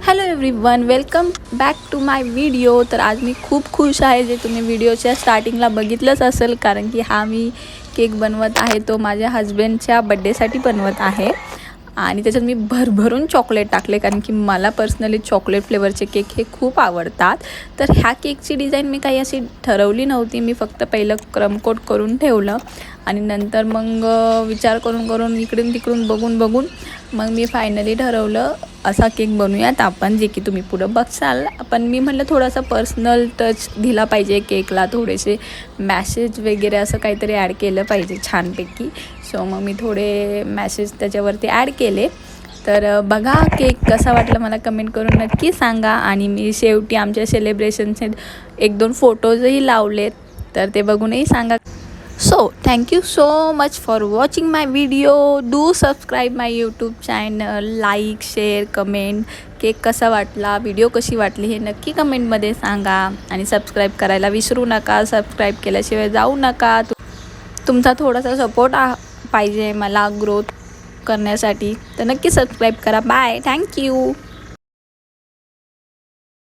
Hello everyone, welcome back to my video. तर आज मी खूप खुश आहे, जे तुम्ही व्हिडिओच्या स्टार्टिंगला बघितलंच असेल, कारण की हा मी केक बनवत आहे तो माझ्या हस्बंडच्या बड्डेसाठी बनवत आहे। आणि त्याच्यात मी भरभरून चॉकलेट टाकले, कारण की मला पर्सनली चॉकलेट फ्लेवरचे केक हे खूप आवडतात। तर ह्या केकची डिझाईन मी काही अशी ठरवली नव्हती, मी फक्त पहिलं क्रम कोट करून ठेवलं आणि नंतर मग विचार करून इकडून तिकडून बघून मग मी फायनली ठरवलं असा केक बनवूयात आपण, जे की तुम्ही पुढं बघसाल। पण मी म्हटलं थोडासा पर्सनल टच दिला पाहिजे केकला, थोडेसे मॅसेज वगैरे असं काहीतरी ॲड केलं पाहिजे छानपैकी। सो मग मी थोडे मॅसेज त्याच्यावरती ॲड केले। तर बघा केक कसा वाटला मला कमेंट करून नक्की सांगा। आणि मी शेवटी आमच्या सेलिब्रेशनचे 1-2 फोटोजही लावलेत, तर ते बघूनही सांगा। So thank you so much for watching my video. Do subscribe my YouTube channel, like, share, comment. Cake कसा वाटला, व्हिडिओ कशी वाटली हे नक्की कमेंटमध्ये सांगा। आणि सबस्क्राईब करायला विसरू नका, सबस्क्राईब केल्याशिवाय जाऊ नका। तुमचा थोडासा सपोर्ट पाहिजे मला ग्रोथ करण्यासाठी, तर नक्की सबस्क्राईब करा। Bye, thank you.